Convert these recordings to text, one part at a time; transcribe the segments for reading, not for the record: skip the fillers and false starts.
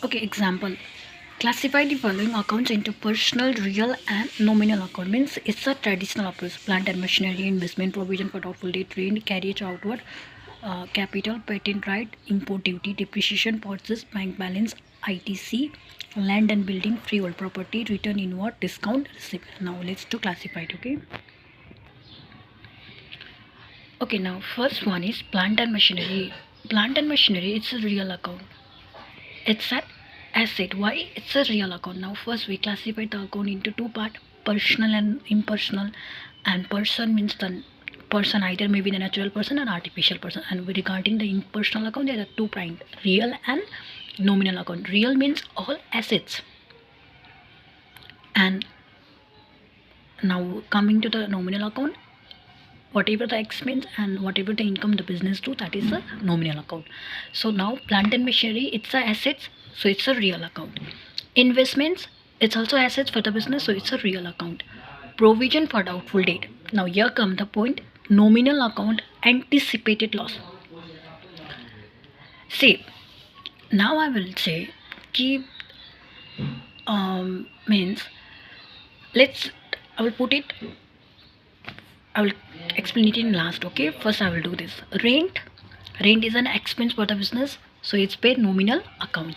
Okay, example. Classify the following accounts into personal, real, and nominal account. Means it's a traditional approach. Plant and machinery, investment, provision for doubtful debt, rent, carriage outward, capital, patent right, import duty, depreciation, purchase, bank balance, ITC, land and building, freehold property, return inward, discount, receipt. Now let's do classified. Okay. Okay. Now first one is plant and machinery. Plant and machinery. It's a real account. It's an asset. Why? It's a real account. Now first we classify the account into two part: personal and impersonal. And person means the person, either maybe the natural person or artificial person. And regarding the impersonal account, there are two kind: real and nominal account. Real means all assets. And now coming to the nominal account, whatever the expense and whatever the income the business do, that is a nominal account. So now plant and machinery, it's a assets, so it's a real account. Investments, it's also assets for the business, so it's a real account. Provision for doubtful debt. Now here come the point: nominal account, anticipated loss. See, now I will say ki means, let's, I will put it, I will explain it in last. Okay, first I will do this. Rent is an expense for the business, so it's paid nominal account.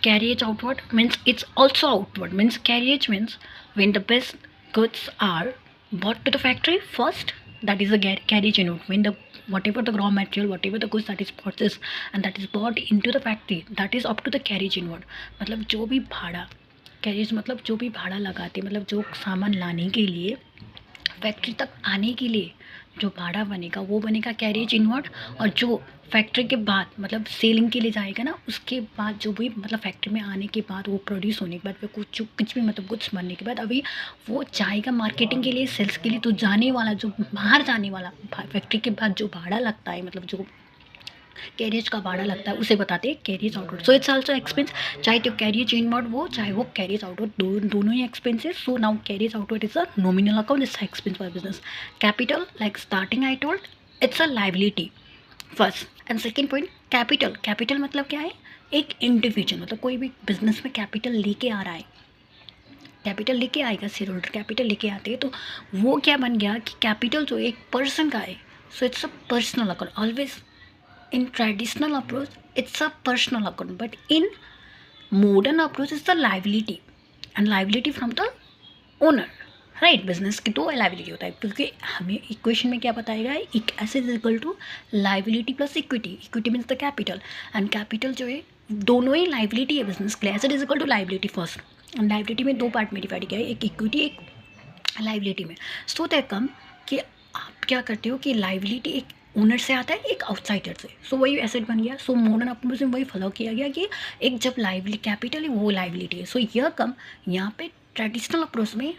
Carriage outward means it's also outward. Means carriage means when the best goods are bought to the factory first, that is a carriage inward. When the whatever the raw material, whatever the goods that is purchased and that is bought into the factory, that is up to the carriage inward. मतलब जो भी भाड़ा, carriage मतलब जो भी भाड़ा लगाते, मतलब जो सामान लाने के लिए फैक्ट्री तक आने के लिए जो भाड़ा बनेगा वो बनेगा कैरेज इनवर्ड। और जो फैक्ट्री के बाद मतलब सेलिंग के लिए जाएगा ना, उसके बाद जो भी मतलब फैक्ट्री में आने के बाद वो प्रोड्यूस होने के बाद फिर कुछ भी मतलब कुछ बनने के बाद अभी वो जाएगा मार्केटिंग के लिए, सेल्स के लिए। तो जाने वाला जो बाहर जाने वाला फैक्ट्री के बाद जो भाड़ा लगता है, मतलब जो कैरियज का भाड़ा लगता है, उसे बताते हैं carriage outward. So it's also expense, चाहे तो कैरियज इनवर्ड वो चाहे वो कैरियज आउटवर्ड, दोनों ही expenses. So now carriage outward is a nominal account, it's expense for business. Capital, like starting I told, it's a liability first. And second point, capital. Capital मतलब क्या है? एक individual, मतलब कोई भी बिजनेस में कैपिटल लेके आ रहा है, कैपिटल लेके आएगा, शेयर होल्डर कैपिटल लेके आते हैं, तो वो क्या बन गया कि कैपिटल जो एक पर्सन का है। सो it's a personal account. Always in traditional approach it's a personal account, but in modern approach it's the liability, and liability from the owner, right. Business की तो लाइबिलिटी होता है, क्योंकि हमें इक्वेशन में क्या बताएगा, एक asset is equal to liability plus equity. Equity means the capital, and capital जो है दोनों ही लाइबिलिटी है बिजनेस के लिए। Asset is equal to liability first, and liability में दो पार्ट में डिवाइड किया है, एक इक्विटी एक लाइबिलिटी में। सो दैट कम कि आप क्या करते हो कि लाइबिलिटी एक ओनर से आता है, एक आउटसाइडर से। सो वही एसेट बन गया। सो मॉडर्न अप्रोच में वही फॉलो किया गया कि एक जब लाइबिलिटी कैपिटल है वो लाइबिलिटी है। सो यह कम यहाँ पे ट्रेडिशनल अप्रोच में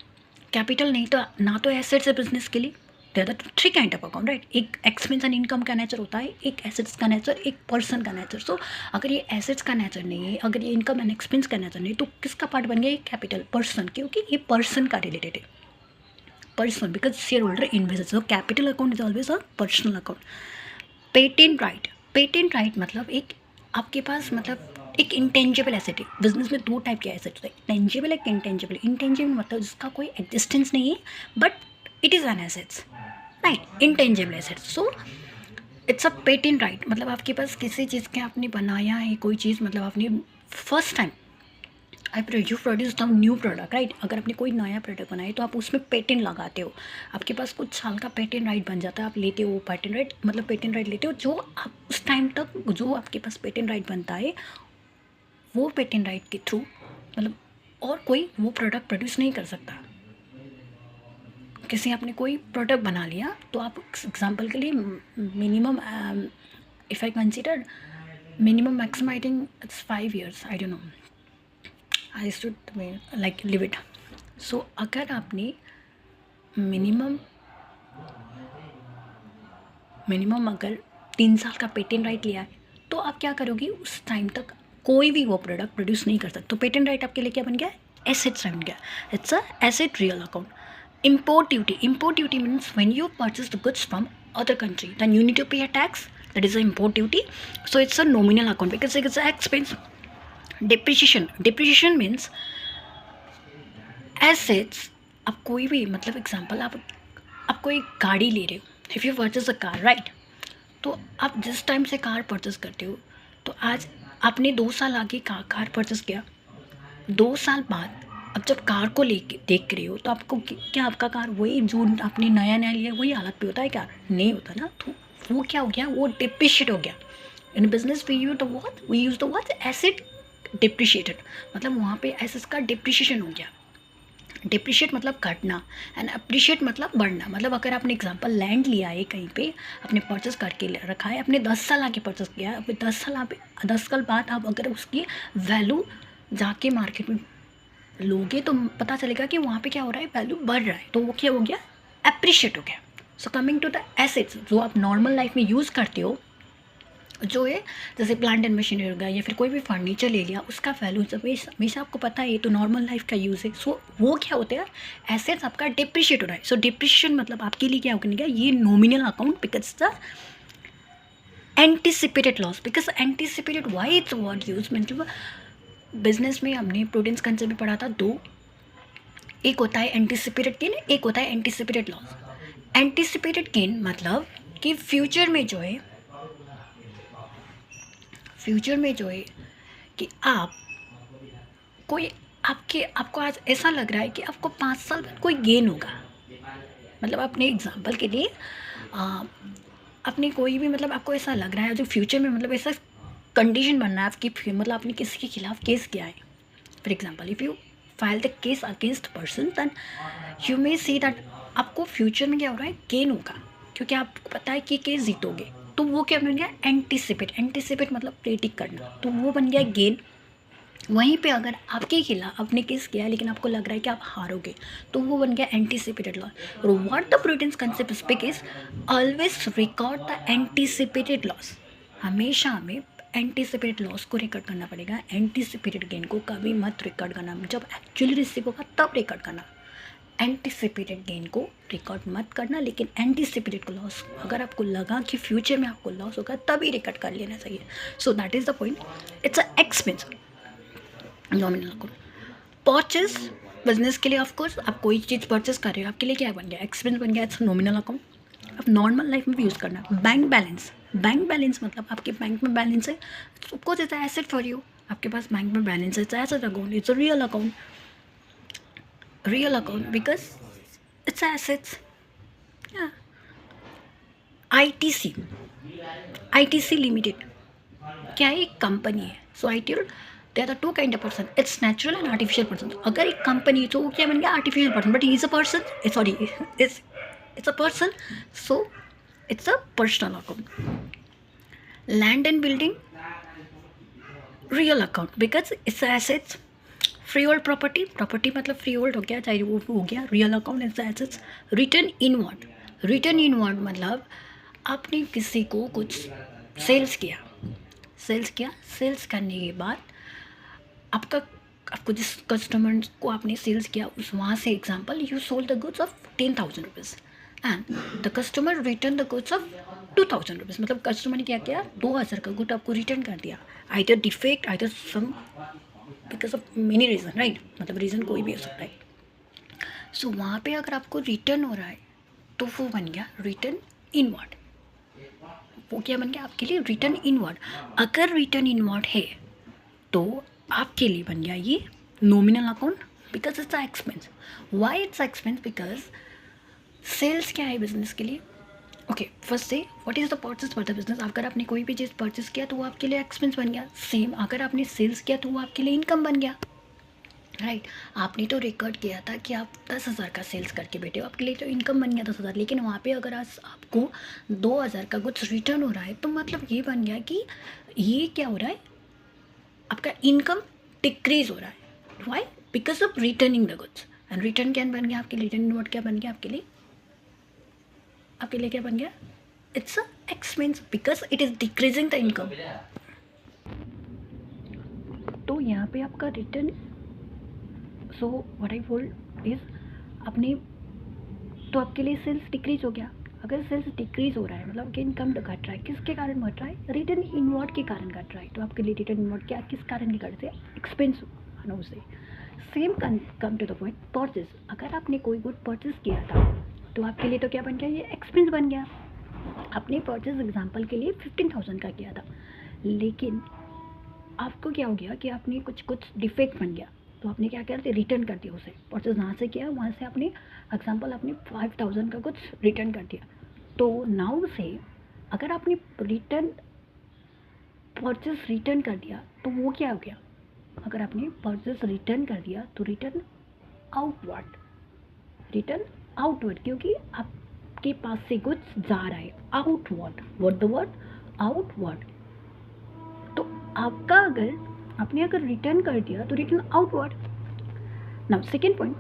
कैपिटल नहीं तो ना तो एसेट्स है बिजनेस के लिए। There are three kind of account, right. एक एक्सपेंस एंड इनकम का नेचर होता है, एक एसेट्स का नेचर, एक पर्सन का नेचर। सो अगर ये एसेट्स का नेचर नहीं है, अगर ये इनकम एंड एक्सपेंस का नेचर नहीं, तो किसका पार्ट बन गया? ये कैपिटल, पर्सन, क्योंकि ये पर्सन का रिलेटेड है, person, because share holder investor. So capital account is always a personal account. Patent right, patent right मतलब एक आपके पास मतलब एक इंटेंजिबल एसेट है। बिजनेस में दो टाइप के एसेट होते हैं, टेंजिबल एक इंटेंजिबल। इंटेंजिबल मतलब जिसका कोई एग्जिस्टेंस नहीं है but it is an assets, right. Intangible assets. So it's a patent right, मतलब आपके पास किसी चीज़ के आपने बनाया है कोई चीज़, मतलब आपने first time you produce the new product, right. अगर आपने कोई नया प्रोडक्ट बनाया तो आप उसमें पेटेंट लगाते हो, आपके पास कुछ साल का पेटेंट राइट बन जाता है, आप लेते हो पेटेंट राइट, मतलब पेटेंट राइट लेते हो। जो आप उस टाइम तक जो आपके पास पेटेंट राइट बनता है, वो पेटेंट राइट के थ्रू मतलब और कोई वो प्रोडक्ट प्रोड्यूस नहीं कर सकता। किसी आपने कोई प्रोडक्ट बना लिया तो आप एग्जाम्पल के लिए minimum if I consider minimum maximum I think it's 5 years, I don't know, I should like leave it. So अगर आपने मिनिमम अगर 3 साल का पेटेंट राइट लिया है, तो आप क्या करोगे, उस टाइम तक कोई भी वो प्रोडक्ट प्रोड्यूस नहीं कर सकते। तो पेटेंट राइट आपके लिए क्या बन गया? एसेट्स बन गया। It's a asset real account. Import duty. Import duty means when you purchase the goods from other country, then you need to pay a tax. That is the import duty. So it's a nominal account because it's an expense. Depreciation means assets. आप कोई भी मतलब example, आप कोई गाड़ी ले रहे हो, if you purchase a car, right. तो आप जिस टाइम से कार परचेस करते हो, तो आज आपने 2 साल आगे कार परचेस किया, 2 साल बाद अब जब कार को लेके देख रहे हो तो आपको क्या आपका कार वही जो आपने नया नया लिया वही हालत पे होता है क्या? नहीं होता ना। तो वो क्या हो गया, वो डिप्रिशिएट हो गया। In business we use the word asset depreciated, मतलब वहाँ पे एसेट्स का डिप्रिशिएशन हो गया। डिप्रिशिएट मतलब घटना एंड अप्रिशिएट मतलब बढ़ना। मतलब अगर आपने एग्जांपल लैंड लिया है कहीं पे, आपने परचेस करके रखा है, आपने 10 साल आके परचेस किया है, अब 10 साल बाद आप अगर उसकी वैल्यू जाके मार्केट में लोगे तो पता चलेगा कि वहाँ पे क्या हो रहा है, वैल्यू बढ़ रहा है। तो वो क्या हो गया, अप्रिशिएट हो गया। So coming to the assets जो आप नॉर्मल लाइफ में यूज़ करते हो, जो है जैसे प्लांट एंड मशीनरी हो गया या फिर कोई भी फर्नीचर ले लिया, उसका वैल्यू हमेशा आपको पता है, ये तो नॉर्मल लाइफ का यूज़ है। सो वो क्या होता है, एसेट्स आपका डिप्रिशिएट हो रहा है। सो डिप्रिशिएशन मतलब आपके लिए क्या हो गया, ये nominal account because the anticipated loss. Because anticipated why it's word use, मतलब बिजनेस में हमने प्रूडेंस कंसेप्ट में पढ़ा था दो, एक होता है एंटिसिपेटेड गेन, एक होता है एंटिसिपेटेड लॉस। एंटिसिपेटेड गेन मतलब कि फ्यूचर में जो है कि आप कोई आपको आज ऐसा लग रहा है कि आपको 5 साल बाद कोई गेन होगा। मतलब अपने एग्जांपल के लिए अपने कोई भी मतलब आपको ऐसा लग रहा है जो फ्यूचर में मतलब ऐसा कंडीशन बन रहा है आपकी, मतलब आपने किसी के खिलाफ केस किया है। For example if you file the case against person then you may see that आपको फ्यूचर में क्या हो रहा है, गेन होगा, क्योंकि आपको पता है कि केस जीतोगे। तो वो क्या बन गया, एंटिसिपेट मतलब प्रेडिक्ट करना, तो वो बन गया गेन। वहीं पे अगर आपके खिलाफ आपने केस किया है लेकिन आपको लग रहा है कि आप हारोगे, तो वो बन गया एंटिसिपेटेड लॉस। और what the prudence concept speak is always record the anticipated loss. हमेशा हमें एंटिसिपेटेड लॉस को रिकॉर्ड करना पड़ेगा, एंटिसिपेटेड गेन को कभी मत रिकॉर्ड करना। जब एक्चुअली रिसीव होगा तब रिकॉर्ड करना, एंटिसिपेटेड गेन को रिकॉर्ड मत करना। लेकिन एंटिसिपेटेड को लॉस अगर आपको लगा कि फ्यूचर में आपको लॉस होगा तभी रिकॉर्ड कर लेना चाहिए। सो that is the point, it's a expense nominal account. Purchase business के लिए ऑफकोर्स आप कोई चीज़ परचेस कर रहे हो, आपके लिए क्या बन गया, एक्सपेंस बन गया, इट्स नॉमिनल अकाउंट। आप नॉर्मल लाइफ में भी यूज़ करना। बैंक बैलेंस मतलब आपके बैंक में बैलेंस है, of course it's asset for you. आपके पास बैंक में बैलेंस है, it's asset account, it's a real account because it's assets. ITC limited क्या है, एक कंपनी है। So ITL they are the two kind of person, it's natural and artificial person. अगर एक कंपनी तो वो क्या बन गया, artificial person, but he is a person, sorry it's a person, so it's a personal account. Land and building real account because it's assets. Free hold property मतलब free hold हो गया, चाहे वो हो गया, real account its assets. Return inward मतलब आपने किसी को कुछ सेल्स किया, सेल्स करने के बाद आपको जिस कस्टमर को आपने सेल्स किया उस वहाँ से example you sold the goods of 10,000 rupees and the customer return the goods of 2,000 rupees. मतलब कस्टमर ने क्या किया, 2,000 का गुड आपको रिटर्न कर दिया, either defect either some because of many reason, right. मतलब रीज़न कोई भी हो सकता है। सो वहाँ पे अगर आपको रिटर्न हो रहा है तो वो बन गया रिटर्न इनवर्ड। वो क्या बन गया आपके लिए, रिटर्न इनवर्ड। अगर रिटर्न इनवर्ड है तो आपके लिए बन गया ये nominal account because it's a expense. Why it's expense, because sales क्या है बिजनेस के लिए। ओके, फर्स्ट से what is the purchase for the business. अगर आपने कोई भी चीज़ परचेज किया तो वो आपके लिए एक्सपेंस बन गया। सेम अगर आपने सेल्स किया तो वो आपके लिए इनकम बन गया, राइट। आपने तो रिकॉर्ड किया था कि आप 10,000 का सेल्स करके बैठे हो, आपके लिए तो इनकम बन गया 10,000। लेकिन वहाँ पे अगर आज आपको 2,000 का कुछ रिटर्न हो रहा है तो मतलब ये बन गया कि ये क्या हो रहा है, आपका इनकम डिक्रीज हो रहा है। Why, because of returning the goods. And return क्या बन गया आपके लिए, रिटर्न इनवर्ड क्या बन गया आपके लिए क्या बन गया, it's a expense because it is decreasing the income. तो यहाँ पे आपका return, so what I bold is आपने तो आपके लिए सेल्स डिक्रीज हो गया, अगर सेल्स डिक्रीज हो रहा है मतलब कि इनकम घट रहा है, किसके कारण घट रहा है? रिटर्न इनवर्ड के कारण घट रहा है। तो आपके लिए रिटर्न इनवर्ड क्या किस कारण की घटते हैं? एक्सपेंस आना उससे। Same come to the point purchase. अगर आपने कोई गुड परचेज किया था तो आपके लिए तो क्या बन गया? ये एक्सपेंस बन गया। आपने परचेज एग्जाम्पल के लिए 15,000 का किया था, लेकिन आपको क्या हो गया कि आपने कुछ डिफेक्ट बन गया, तो आपने क्या किया? रिटर्न कर दिया उसे। परचेज जहाँ से किया वहाँ से आपने एग्जाम्पल आपने 5,000 का कुछ रिटर्न कर दिया। तो नाउ से अगर आपने परचेज रिटर्न कर दिया तो वो क्या हो गया? अगर आपने परचेज रिटर्न कर दिया तो रिटर्न आउटवर्ड, क्योंकि आपके पास से कुछ जा रहा है outward. What the word? Outward. तो आपका अगर आपने रिटर्न कर दिया तो return outward. Now second point,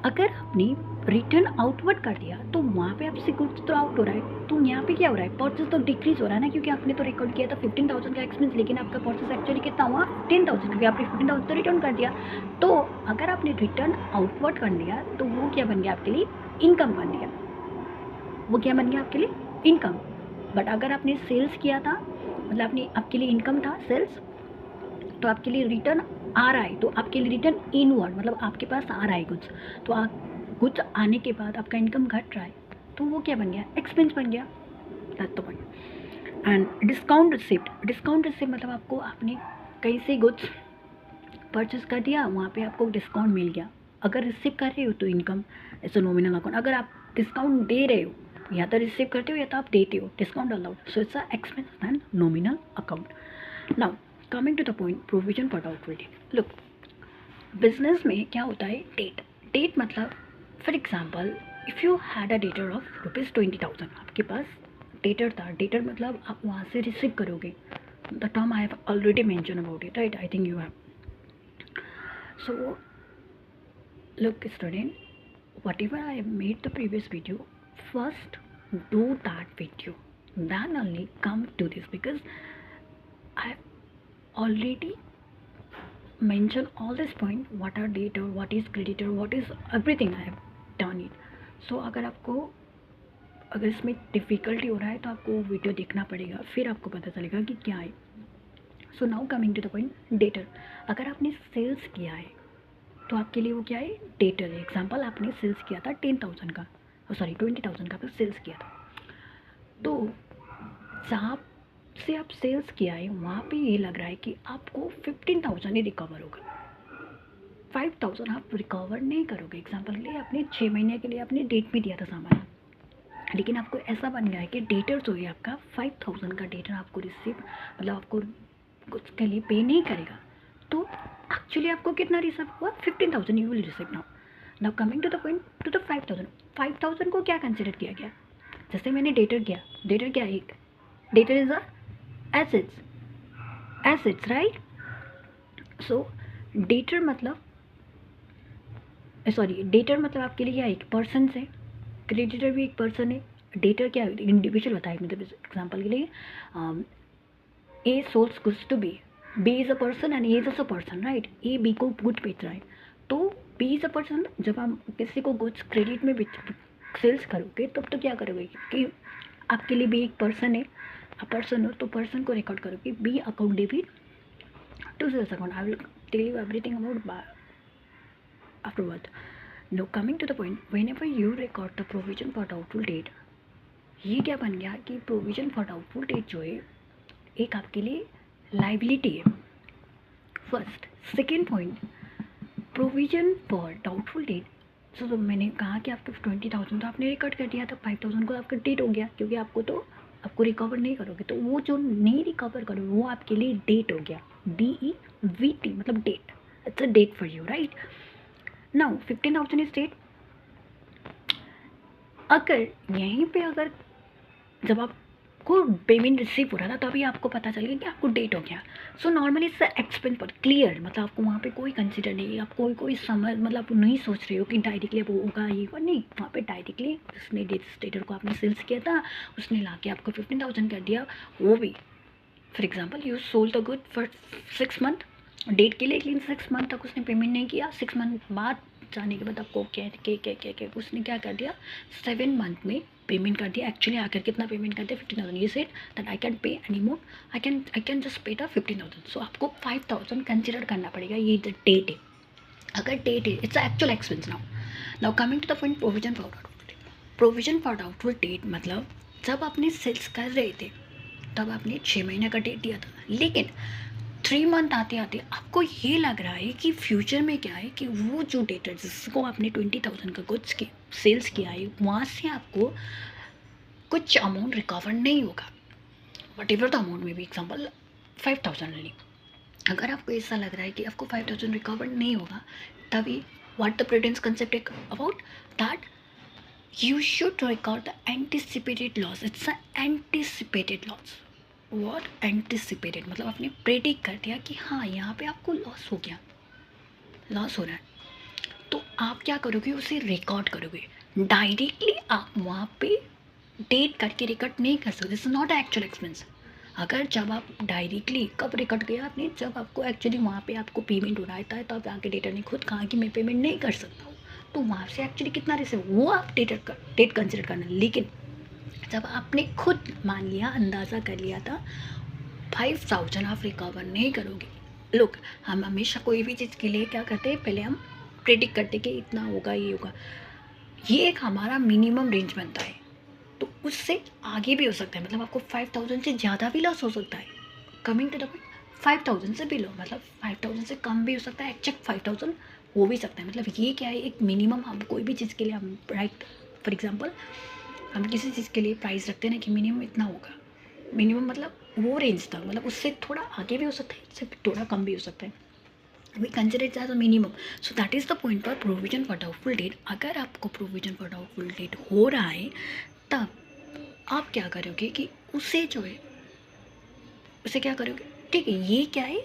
अगर आपने रिटर्न आउटवर्ड कर दिया तो वहाँ पे आपसे गुड्स तो आउट हो रहा है, तो यहाँ पे क्या हो रहा है? परचेज तो डिक्रीज हो रहा है ना, क्योंकि आपने तो रिकॉर्ड किया था 15,000 का एक्सपेंस, लेकिन आपका परचेज एक्चुअली कितना हुआ? 10,000, क्योंकि आपने 15,000 तो रिटर्न कर दिया। तो अगर आपने रिटर्न आउटवर्ड कर दिया तो वो क्या बन गया आपके लिए? इनकम बन गया। वो क्या बन गया आपके लिए? इनकम। बट अगर आपने सेल्स किया था मतलब आपके लिए इनकम था सेल्स, तो आपके लिए रिटर्न आ रहा है, तो आपके लिए रिटर्न इनवर्ड मतलब आपके पास आ रहा है कुछ, तो कुछ आने के बाद आपका इनकम घट रहा है, तो वो क्या बन गया? एक्सपेंस बन गया। That's the point. And discount receipt मतलब आपको आपने कहीं से कुछ परचेस कर दिया, वहाँ पे आपको डिस्काउंट मिल गया। अगर रिसीव कर रहे हो तो income as a nominal account. अगर आप डिस्काउंट दे रहे हो, या तो रिसीव करते हो या तो आप देते हो, discount allowed, so it's a expense and nominal account. Now coming to the point, provision for doubtful debt. Look, business में क्या होता है? डेट मतलब for example if you had a debtor of ₹20,000, आपके पास डेटर था। डेटर मतलब आप वहाँ से रिसीव करोगे। The term I have already mention about it, right? I think you have. So look student, whatever I have made the previous video, first do that video, then only come to this, because I have already mentioned all this point, what are debtor, what is creditor, what is everything I have done it. So अगर इसमें difficulty हो रहा है तो आपको video देखना पड़ेगा, फिर आपको पता चलेगा कि क्या है। So now coming to the point, debtor. अगर आपने सेल्स किया है तो आपके लिए वो क्या है? डेटर है। एग्जाम्पल आपने सेल्स किया था 10,000 का, सॉरी 20,000 का सेल्स किया था, तो जहाँ से आप सेल्स किया है वहाँ पे ये लग रहा है कि आपको 15,000 ही रिकवर होगा, 5,000 आप रिकवर नहीं करोगे। एग्जाम्पल के लिए आपने 6 महीने के लिए आपने डेट में दिया था सामान, लेकिन आपको ऐसा बन गया है कि डेटर जो है आपका 5,000 का डेटर आपको रिसीव मतलब आपको कुछ के लिए पे नहीं करेगा, तो एक्चुअली आपको कितना रिसीव हुआ? 15,000 you will receive. Now coming to the point, to the 5,000 को क्या कंसिडर किया गया? जैसे मैंने डेटर किया, डेटर क्या है? एक debtor is a assets, right? So debtor मतलब आपके लिए क्या है? एक पर्सन है। क्रेडिटर भी एक पर्सन है। डेटर क्या है? इंडिविजुअल होता है। मतलब एग्जाम्पल के लिए A sells goods to B is a person and A is a person, right? A B को गुड बेच रहा है, तो बी इज अ पर्सन। जब आप किसी को गुड्स क्रेडिट में सेल्स करोगे तब तो क्या करोगे कि आपके लिए भी एक पर्सन है, पर्सन हो तो पर्सन को रिकॉर्ड करोगे, B account debit to sales account. I will tell you everything about afterward. Now coming to the point, whenever you record the provision for doubtful debt, ये क्या बन गया कि प्रोविजन फॉर डाउटफुल डेट जो है एक आपके लिए लाइबिलिटी है, first. Second point, provision for doubtful date. तो मैंने कहा कि आपके 20,000 तो आपने रिकॉर्ड कर दिया था, 5,000 को आपका डेट हो गया, क्योंकि आपको रिकवर नहीं करोगे, तो वो जो नहीं रिकवर करोगे वो आपके लिए डेट हो गया। DEVT मतलब debt, it's a debt for you, right? Now 15,000 is debt. अगर यहीं पे जब आपको पेमेंट रिसीव हो रहा था तभी आपको पता चलेगा कि आपको डेट हो गया, सो नॉर्मली इट्स एक्सपेंस पर क्लियर, मतलब आपको वहाँ पे कोई कंसिडर नहीं, आप कोई समझ मतलब आप नहीं सोच रहे हो कि डायरेक्टली अब होगा ये होगा, नहीं, वहाँ पे डायरेक्टली उसने डेटर को आपने सेल्स किया था, उसने ला के आपको 15,000 कर दिया, वो भी for example you sold the good for 6 month debt के लिए, लेकिन 6 मंथ तक उसने पेमेंट नहीं किया। 6 मंथ बाद जाने के बाद आपको क्या उसने क्या कर दिया? 7 मंथ में पेमेंट कर दिया, एक्चुअली आकर कितना पेमेंट कर दिया 15,000, ये set that I can pay any more, I can just पे द 15,000. सो आपको 5,000 कंसिडर करना पड़ेगा, ये द डेट है. अगर डेट है it's actual expense. Now coming to the point provision for doubtful debt. Provision for doubtful debt मतलब जब आपने सेल्स कर रहे थे तब आपने 6 महीने का डेट दिया था, लेकिन 3 मंथ आते आते आपको ये लग रहा है कि फ्यूचर में क्या है कि वो जो डेट है जिसको आपने 20,000 का गुड्स की सेल्स किया है वहाँ से आपको कुछ अमाउंट रिकवर नहीं होगा, वट एवर द अमाउंट में भी. एग्जाम्पल 5,000 ली. अगर आपको ऐसा लग रहा है कि आपको 5,000 रिकवर नहीं होगा, तभी what the prudence concept about that you should record the anticipated loss. It's an anticipated loss. What anticipated मतलब आपने प्रेडिक्ट कर दिया कि हाँ यहाँ पे आपको लॉस हो गया, लॉस हो रहा है, तो आप क्या करोगे, उसे रिकॉर्ड करोगे. डायरेक्टली आप वहाँ पे डेट करके रिकॉर्ड नहीं कर सकते. This is not actual expense. अगर जब आप डायरेक्टली कब रिकॉर्ड किया आपने, जब आपको एक्चुअली वहाँ पे आपको पेमेंट हो रहा है तब आके डेटर ने खुद कहा कि मैं पेमेंट नहीं कर सकता हूँ, तो वहाँ से एक्चुअली कितना रिसीव वो आप डेट कंसिडर करना. लेकिन जब आपने खुद मान लिया, अंदाज़ा कर लिया था 5,000 आप रिकवर नहीं करोगे. लोग हम हमेशा कोई भी चीज़ के लिए क्या करते हैं, पहले हम प्रेडिक्ट करते कि इतना होगा, ये होगा, ये एक हमारा मिनिमम रेंज बनता है. तो उससे आगे भी हो सकता है, मतलब आपको 5,000 से ज़्यादा भी लॉस हो सकता है. कमिंग टू द पॉइंट 5,000 से बिलो मतलब 5,000 से कम भी हो सकता है, एक्चुअली 5,000 हो भी सकता है. मतलब ये क्या है, एक मिनिमम. हम कोई भी चीज़ के लिए हम राइट, फॉर एग्जांपल हम किसी चीज़ के लिए प्राइस रखते हैं ना कि मिनिमम इतना होगा. मिनिमम मतलब वो रेंज था, मतलब उससे थोड़ा आगे भी हो सकता है, उससे थोड़ा कम भी हो सकता है. We consider it as a minimum. So that is the point for provision for doubtful debt. अगर आपको प्रोविजन फॉर डाउटफुल डेट हो रहा है तब आप क्या करोगे कि उसे जो है उसे क्या करोगे, ठीक है ये क्या है,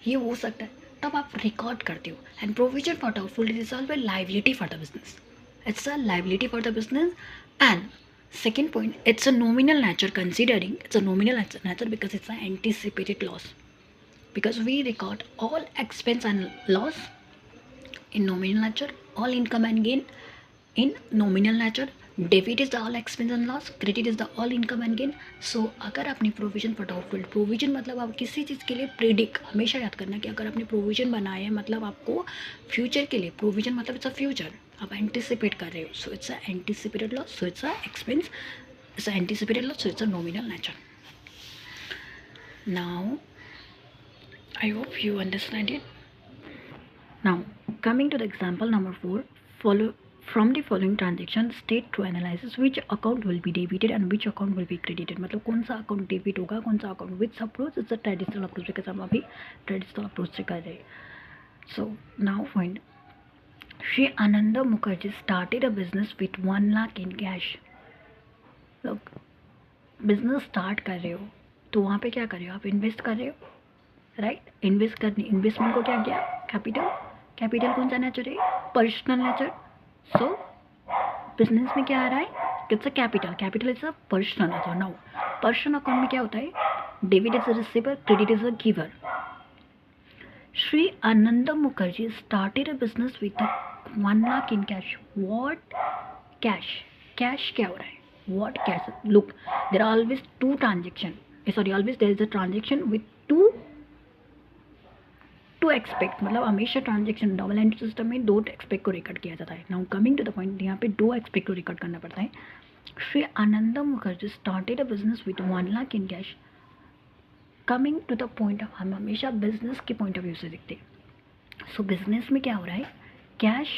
ये हो सकता है, तब आप रिकॉर्ड करते हो. And provision for doubtful date is always liability for the business. It's a liability for the business. And second point, it's a nominal nature, considering it's a nominal nature because it's an anticipated loss, because we record all expense and loss in nominal nature, all income and gain in nominal nature, debit is the all expense and loss, credit is the all income and gain. So अगर आपने provision for doubtful, provision मतलब आप किसी चीज़ के लिए predict, हमेशा याद करना कि अगर आपने प्रोविजन बनाया है मतलब आपको फ्यूचर के लिए, प्रोविजन मतलब इट्स अ फ्यूचर, आप एंटिसिपेट कर रहे हो. सो it's a anticipated loss, so it's a expense, it's a anticipated loss, so it's a nominal nature. Now I hope you understand it. Now, coming to the example number 4, from the following transaction, state to analysis which account will be debited and which account will be credited. मतलब कौन सा account debit होगा, कौन सा account. Which approach is a traditional approach, because हम अभी traditional approach से कर रहे हैं. So now find Shri Anand Mukherjee started a business with 1 lakh in cash. लोग बिजनेस स्टार्ट कर रहे हो तो वहाँ पे क्या कर रहे हो, आप इन्वेस्ट कर रहे हो, राइट. इन्वेस्टमेंट को क्या किया, कैपिटल. कैपिटल कौन सा नेचर है, पर्सनल नेचर. सो बिजनेस में क्या आ रहा है, it's a capital. Capital is a personal nature. Now personal account में क्या होता है, debit is a receiver, credit is a giver. Shri Anand Mukherjee started a business with 1 lakh in cash. What cash, cash क्या हो रहा है, what cash. Look there are always two transaction, sorry always there is a transaction with two expect, मतलब हमेशा transaction double entry system में 2 aspect को record किया जाता है. Now coming to the point, यहाँ पे 2 एक्सपेक्ट को रिकॉर्ड करना पड़ता है. Shri Anand Mukherjee started a business with 1 lakh in cash. Coming to the point, हम हमेशा बिजनेस के पॉइंट ऑफ व्यू से देखते हैं. सो बिजनेस में क्या हो रहा है, कैश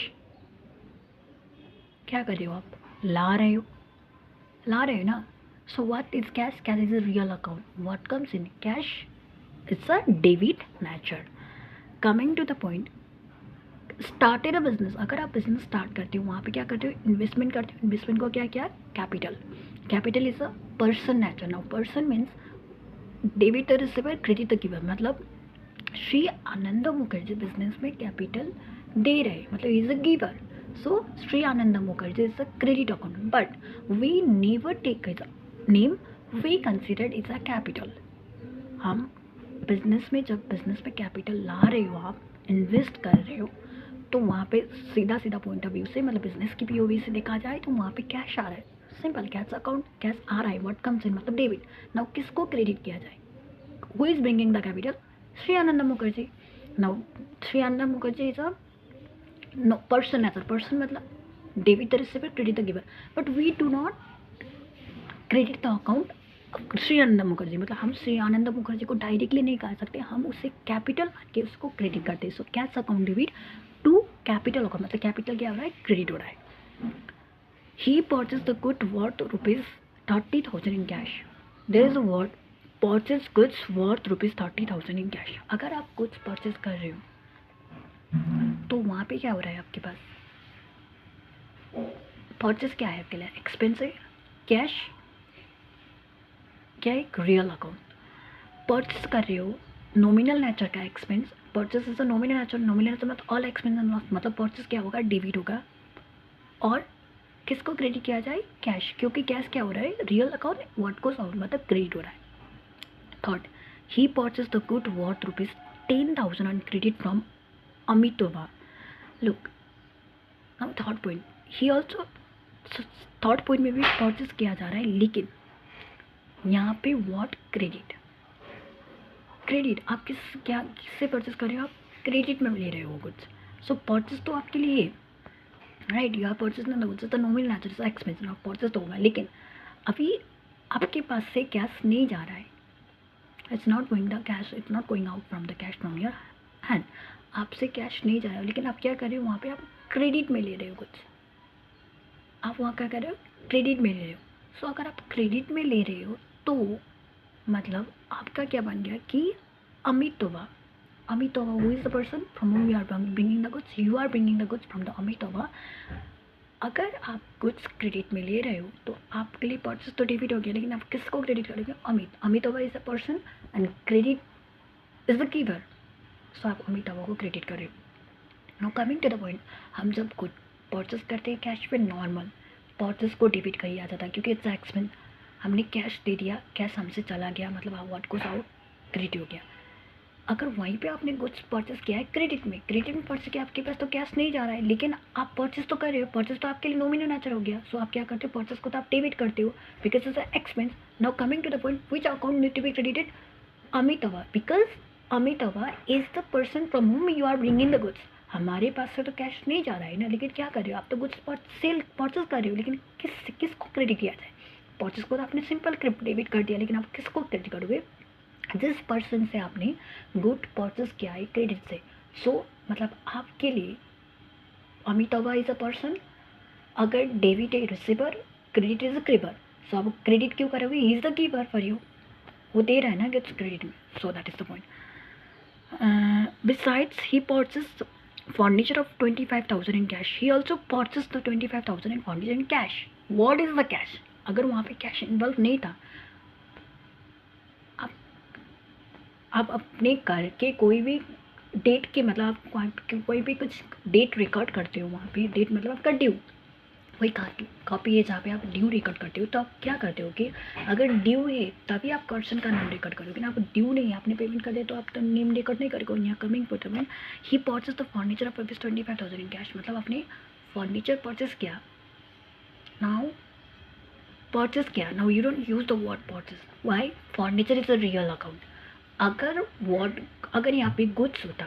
क्या कर रहे हो आप, ला रहे हो ना. So what is cash, cash is a real account. What comes in cash, it's a debit nature. Coming to the point, started a business. अगर आप बिजनेस स्टार्ट करते हो वहाँ पे क्या करते हो, इन्वेस्टमेंट करते हो. इन्वेस्टमेंट को क्या किया, capital. Capital is a person nature. Now person means debit the receiver, credit the giver. मतलब श्री आनंद मुखर्जी बिजनेस में कैपिटल दे रहे, मतलब is a giver. So Shri Anand Mukherjee is a credit account, but we never take is name, we consider is a capital. हम business में, जब business में capital ला रहे हो, आप इन्वेस्ट कर रहे हो, तो वहाँ पे सीधा पॉइंट ऑफ व्यू से, मतलब बिजनेस की पीओवी से देखा जाए तो वहाँ पे कैश आ रहा है. सिंपल, कैश अकाउंट, कैश आ रहा है, व्हाट कम्स इन मतलब डेबिट। नाउ किसको क्रेडिट किया जाए? Who is bringing the capital? Shri Anand Mukherjee. Now Shri Anand Mukherjee is a no person, as a person मतलब debit the receiver, credit the giver, but we do not credit the account Shri Anand Mukherjee. मतलब हम श्री आनंद मुखर्जी को directly नहीं कह सकते, हम उसे कैपिटल मान के उसको क्रेडिट करते हैं। So cash account debit to capital account, मतलब कैपिटल क्या हो रहा है? क्रेडिट हो रहा है। He purchase the good worth ₹30,000 in cash. There is a word purchase goods worth ₹30,000 in cash. अगर आप गुड्स परचेज कर रहे हो तो वहाँ पे क्या हो रहा है आपके पास? परचेज क्या है आपके लिए? एक्सपेंस है, कैश क्या है? एक रियल अकाउंट। परचेस कर रहे हो, नॉमिनल नेचर का expense, purchase is a nominal nature, nominal nature मतलब ऑल एक्सपेंस एंड लॉस, मतलब परचेस क्या होगा? डेबिट होगा। और किसको क्रेडिट किया जाए? कैश, क्योंकि कैश क्या हो रहा है? Real account, what goes out मतलब क्रेडिट हो रहा है। Third, he purchase the good worth ₹10,000 on credit from Amitava. Look now third point, he also, third point में भी परचेस किया जा रहा है, लेकिन यहाँ पे व्हाट? क्रेडिट। क्रेडिट आप किससे परचेस कर रहे हो? आप क्रेडिट में ले रहे हो गुड्स। सो परचेस तो आपके लिए right, you are purchase the goods, the nominal nature expense, आप परचेस तो होगा, लेकिन अभी आपके पास से कैश नहीं जा रहा है। It's not going the cash, it's not going out from the cash from your hand. आपसे कैश नहीं जा रहा है, लेकिन आप क्या कर रहे हो? वहाँ पे आप क्रेडिट में ले रहे हो कुछ। आप वहाँ क्या कर रहे हो? क्रेडिट में ले रहे हो। सो अगर आप क्रेडिट में ले रहे हो तो मतलब आपका क्या बन गया कि अमितोवा, Amitava, who is the person from whom you are bringing the goods? You are bringing the goods from the Amitava. अगर आप गुड्स क्रेडिट में ले रहे हो तो आपके लिए परचेस तो डेबिट हो गया, लेकिन आप किसको क्रेडिट करोगे? Amitava is a person and credit is the giver. So आप अमितवा को क्रेडिट कर रहे हो। Now coming to the point, हम जब गुड परचेस करते हैं कैश पे, नॉर्मल परचेस को डेबिट किया जाता है क्योंकि इट्स एक्सपेंस। हमने कैश दे दिया, कैश हमसे चला गया, मतलब व्हाट गोस आउट क्रेडिट हो गया। अगर वहीं पे आपने गुड्स परचेस किया है क्रेडिट में परचेस किया, आपके पास तो कैश नहीं जा रहा है, लेकिन आप परचेस तो कर रहे हो, परचेस तो आपके लिए नॉमिनल नेचर हो गया। सो आप क्या करते हो? परचेस को तो आप डेबिट करते हो because it's expense. Now coming to the point, which account need to be credited? Amitava, because Amitava is the person from whom you are bringing the goods. हमारे पास से तो कैश नहीं जा रहा है ना, लेकिन क्या कर रहे हो? आप तो गुड्स सेल परचेस कर रहे हो, लेकिन किसको क्रेडिट किया जाए? परचेस को तो आपने सिंपल डेबिट कर दिया, लेकिन आप किसको क्रेडिट करोगे? जिस पर्सन से आपने गुड परचेस किया है क्रेडिट से। सो मतलब आपके लिए अमितवा इज अ पर्सन, अगर डेबिट है receiver, credit is a giver. So आप क्रेडिट क्यों करोगे? He is the giver for you, वो दे रहा है ना गिफ्ट क्रेडिट में। So that is the point. Besides he purchase furniture of 25,000 in cash. He also purchase the 25,000 in furniture in cash. What is the cash? अगर वहाँ पे cash involve नहीं था, आप अपने घर के कोई भी डेट के मतलब आप कोई भी कुछ डेट रिकॉर्ड करते हो, वहाँ पे डेट मतलब आपका ड्यू, वही कॉपी है जहाँ पे आप ड्यू रिकॉर्ड करते हो। तो आप क्या करते हो कि अगर ड्यू है तभी आप पर्सन का नाम रिकॉर्ड करोगे ना। आप ड्यू नहीं, आपने पेमेंट कर दिया तो आप तो नेम रिकॉर्ड नहीं करोगे। यहाँ coming payment, he purchase the furniture of ₹25,000 in cash, मतलब आपने फर्नीचर परचेस किया। नाउ परचेस किया, now you don't use the word purchase, why? Furniture is a real account. अगर यहाँ पे गुड्स होता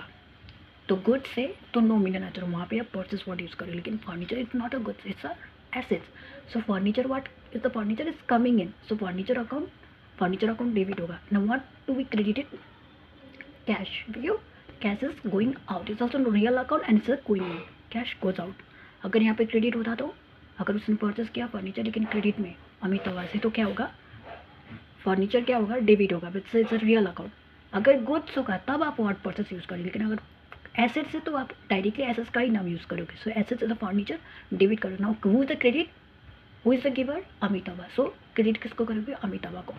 तो गुड्स से तो नॉमिनल नेचर, वहाँ पे आप परचेस वर्ड यूज़ करो, लेकिन furniture is not a goods, it's a assets. So furniture what is the furniture is coming in, so furniture account debit होगा। Now what to be credited? Cash, क्यों? Cash is going out, is also real account and is going out, cash goes out. अगर यहाँ पे credit होता तो अगर उसने purchase किया फर्नीचर लेकिन क्रेडिट में अमितवा से, तो क्या होगा? फर्नीचर क्या होगा? डेबिट होगा, because it's a real account. अगर गुड्स होगा तब आप वर्ड परचेस यूज़ करोगे, लेकिन अगर एसेट से तो आप डायरेक्टली एसेट्स का ही नाम यूज़ करोगे। So assets is the furniture, debit करो। Now who is the credit, who is the giver? Amitava. So credit किसको करोगे? अमितवा को।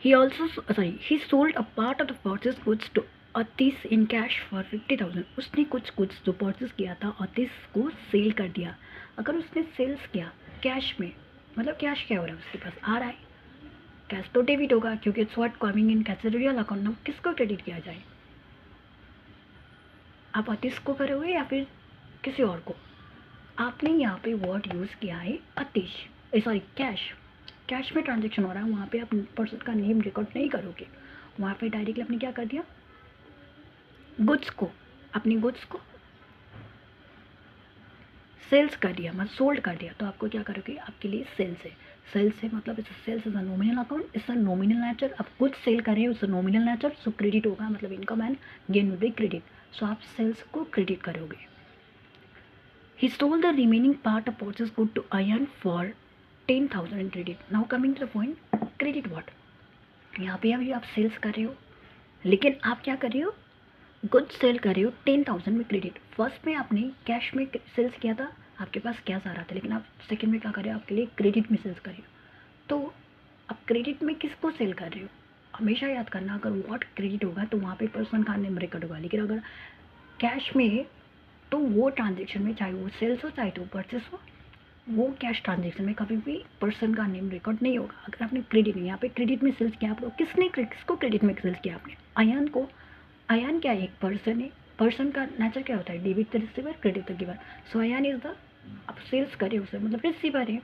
He sold a part of the purchase goods to Atish in cash for 50,000। उसने कुछ goods जो purchase किया था अतीश को सेल कर दिया। अगर उसने सेल्स किया कैश में, मतलब कैश क्या हो रहा है? उसके पास आ रहा है, कैश तो डेबिट होगा क्योंकि it's what coming in cash real account. Now किसको क्रेडिट किया जाए? आप अतीश को करोगे या फिर किसी और को? आपने यहाँ पे वर्ड यूज़ किया है अतिश, सॉरी कैश। कैश में ट्रांजेक्शन हो रहा है, वहाँ पे आप पर्सन का नेम रिकॉर्ड नहीं करोगे, वहाँ पे डायरेक्टली आपने क्या कर दिया, गुड्स को, अपनी गुड्स को सेल्स कर दिया, मतलब सोल्ड कर दिया, तो आपको क्या करोगे, आपके लिए सेल्स है। सेल्स है मतलब sales is a nominal account, it's a nominal nature. आप कुछ सेल कर रहे हो, it's a nominal nature, so credit होगा, मतलब income and gain will be credit, so आप सेल्स को क्रेडिट करोगे। He stole the remaining part of purchase good to Ayan for 10,000 in credit. Now coming to the point, credit what? यहाँ पे अभी आप sales कर रहे हो, लेकिन आप क्या कर रहे हो, गुड्स सेल कर रहे हो 10,000 में क्रेडिट। फर्स्ट में आपने कैश में सेल्स किया था, आपके पास कैश आ रहा था, लेकिन आप सेकंड में क्या कर रहे हो, आपके लिए क्रेडिट में सेल्स कर रहे हो। तो आप क्रेडिट में किसको सेल कर रहे हो, हमेशा याद करना, अगर व्हाट क्रेडिट होगा तो वहाँ पे पर्सन का नेम रिकॉर्ड होगा, लेकिन अगर कैश में तो वो ट्रांजेक्शन में, चाहे वो सेल्स हो चाहे तो परचेस हो, वो कैश ट्रांजेक्शन में कभी भी पर्सन का नेम रिकॉर्ड नहीं होगा। अगर आपने क्रेडिट में, यहाँ पे क्रेडिट में सेल्स किया, आप किसको क्रेडिट में सेल्स किया आपने, अयान को। अयान क्या है, एक पर्सन है, पर्सन का नेचर क्या होता है, debit the receiver credit the giver, so Ayan is the, आप सेल्स करे उसे मतलब रिसीवर है,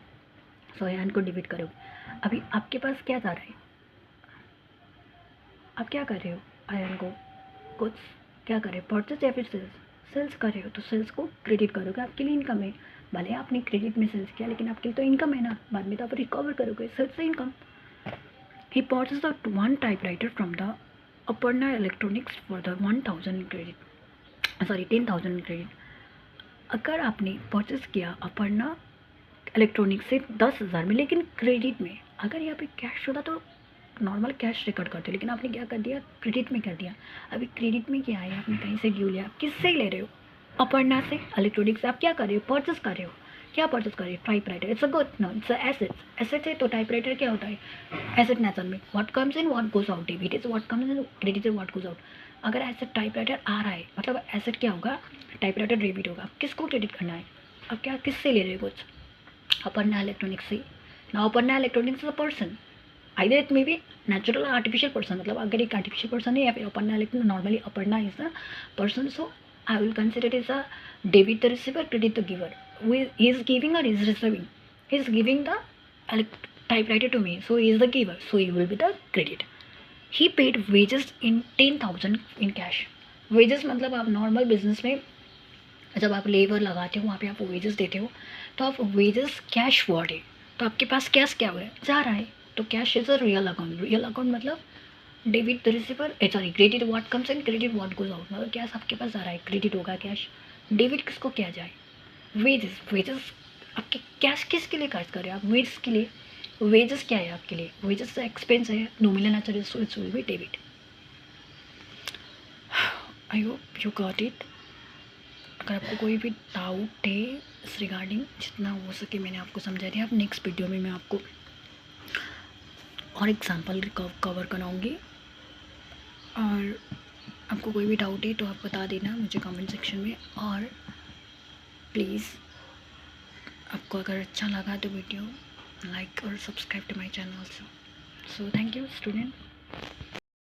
सो अयान को डेबिट करोगे। अभी आपके पास क्या जा रहा है, आप क्या कर रहे हो, अयान को कुछ क्या कर रहे हो, परचेस या फिर सेल्स, सेल्स कर रहे हो, तो सेल्स को क्रेडिट करोगे, आपके लिए इनकम है। भले आपने क्रेडिट में सेल्स किया, लेकिन आपके लिए तो इनकम है ना, बाद में तो आप रिकवर करोगे सेल्स से income. He purchase the one typewriter from the Aparna electronics for the 1,000 credit, sorry 10,000 credit. अगर आपने परचेस किया अपर्णा इलेक्ट्रॉनिक्स से 10,000 में, लेकिन क्रेडिट में, अगर यहाँ पे कैश होता तो नॉर्मल कैश रिकॉर्ड करते, लेकिन आपने क्या कर दिया, क्रेडिट में कर दिया। अभी क्रेडिट में क्या है, आपने कहीं से ड्यू लिया, किससे ले रहे हो, अपर्णा से, इलेक्ट्रॉनिक्स से। आप क्या कर रहे हो, परचेस कर रहे हो, क्या परचेस कर रहे हो, typewriter, it's a good, no it's a asset, asset है तो टाइपराइटर क्या होता है, एसेट नेचर में, what comes in what goes out, debit is what comes in, credit is what goes out. अगर एसेट टाइपराइटर आ रहा है, मतलब एसेट क्या होगा, टाइपराइटर डेबिट होगा, किसको क्रेडिट करना है, अब क्या किससे ले रहे हो कुछ, Aparna Electronics से। Now Aparna Electronics is a person. Either it may be natural or artificial person, मतलब अगर एक artificial person है या फिर Aparna Electronics, normally Aparna is a person, so I will consider it as a debit the receiver, credit the giver. He is giving or is receiving? He is giving the typewriter to me, so he is the giver, so he will be the credit. He paid wages in 10,000 in cash. Wages मतलब आप normal business में जब आप labour लगाते हो, वहाँ पे आप वेजेस देते हो, तो आप वेजेस कैश वर्ड है, तो आपके पास कैश क्या हुआ है, जा रहा है, तो cash is a real account. Real account मतलब debit the receiver, sorry credit what comes in, credit what goes out, मतलब कैश आपके पास जा रहा है, क्रेडिट होगा कैश। डेबिट किसको किया जाए, वेजेस, वेजेस आपके कैश किसके लिए खर्च कर रहे हो आप, वेजेस के लिए। वेजेस क्या है आपके लिए, वेजेस एक्सपेंस है, nominal nature, so it's will be debit. I hope you got it. अगर आपको कोई भी डाउट है इस रिगार्डिंग, जितना हो सके मैंने आपको समझा दिया। अब नेक्स्ट वीडियो में मैं आपको और एग्जांपल कवर कराऊंगी, और आपको कोई भी डाउट है तो आप बता देना मुझे कमेंट सेक्शन में। और प्लीज़ आपको अगर अच्छा लगा तो वीडियो लाइक और subscribe to my channel also. So thank you student.